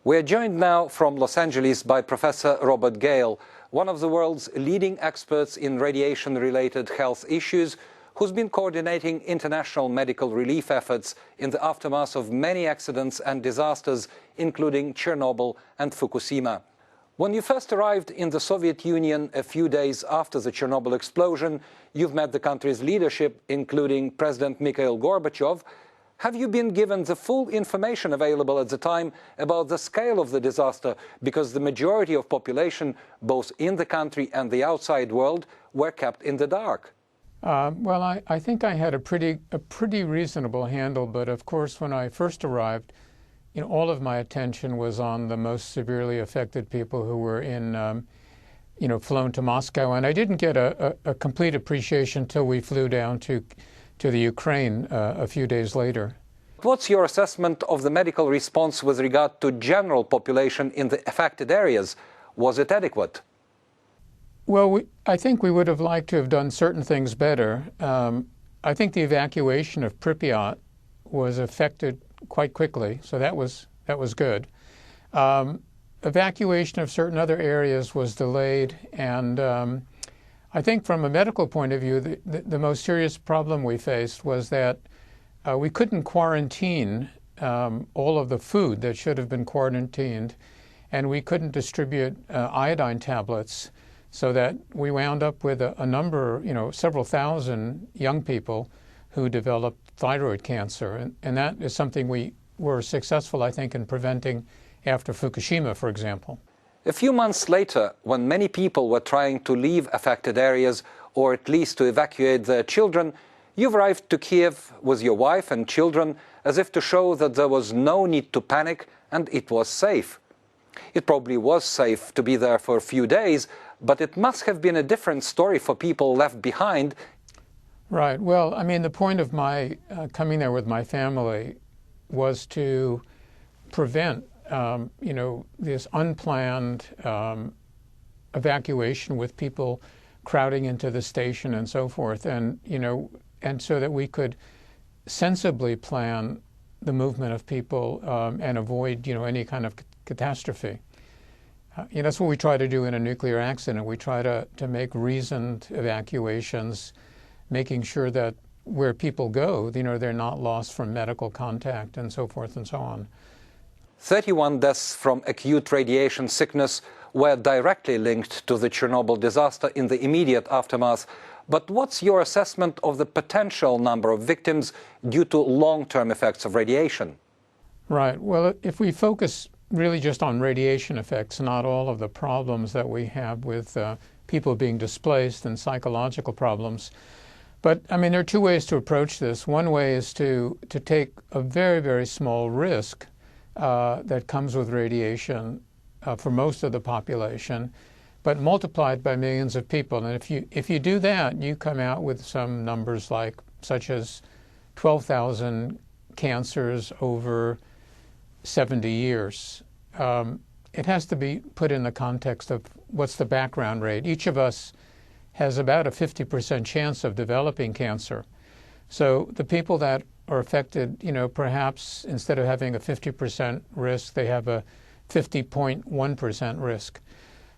We are joined now from Los Angeles by Professor Robert Gale, one of the world's leading experts in radiation-related health issues, who's been coordinating international medical relief efforts in the aftermath of many accidents and disasters, including Chernobyl and Fukushima. When you first arrived in the Soviet Union a few days after the Chernobyl explosion, you've met the country's leadership, including President Mikhail Gorbachev. Have you been given the full information available at the time about the scale of the disaster? Because the majority of population, both in the country and the outside world, were kept in the dark. I think I had a pretty reasonable handle, but of course when I first arrived, all of my attention was on the most severely affected people who were flown to Moscow, and I didn't get a complete appreciation until we flew down to the Ukraine a few days later. What's your assessment of the medical response with regard to general population in the affected areas? Was it adequate? Well, I think we would have liked to have done certain things better. I think the evacuation of Pripyat was affected quite quickly, so that was good. Evacuation of certain other areas was delayed, and I think from a medical point of view, the most serious problem we faced was that we couldn't quarantine all of the food that should have been quarantined, and we couldn't distribute iodine tablets, so that we wound up with a number, several thousand young people who developed thyroid cancer. And that is something we were successful, I think, in preventing after Fukushima, for example. A few months later, when many people were trying to leave affected areas, or at least to evacuate their children, you've arrived to Kiev with your wife and children as if to show that there was no need to panic and it was safe. It probably was safe to be there for a few days, but it must have been a different story for people left behind. Right. Well, I mean, the point of my coming there with my family was to prevent, this unplanned evacuation with people crowding into the station and so forth, and so that we could sensibly plan the movement of people and avoid, any kind of catastrophe. That's what we try to do in a nuclear accident. We try to make reasoned evacuations, making sure that where people go, they're not lost from medical contact and so forth and so on. 31 deaths from acute radiation sickness were directly linked to the Chernobyl disaster in the immediate aftermath. But what's your assessment of the potential number of victims due to long-term effects of radiation? Right. Well, if we focus really just on radiation effects, not all of the problems that we have with people being displaced and psychological problems. But, I mean, there are two ways to approach this. One way is to take a very, very small risk that comes with radiation for most of the population, but multiply it by millions of people. And if you do that, you come out with some numbers such as 12,000 cancers over 70 years. It has to be put in the context of what's the background rate. Each of us has about a 50% chance of developing cancer. So the people that are affected, perhaps instead of having a 50% risk, they have a 50.1% risk.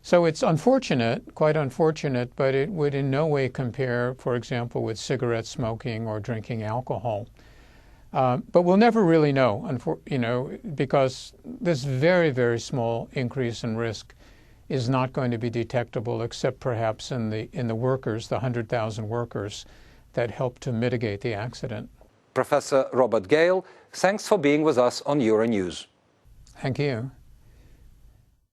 So it's unfortunate, quite unfortunate, but it would in no way compare, for example, with cigarette smoking or drinking alcohol. But we'll never really know, because this very, very small increase in risk is not going to be detectable, except perhaps in the workers, the 100,000 workers that helped to mitigate the accident. Professor Robert Gale, thanks for being with us on Euronews. Thank you.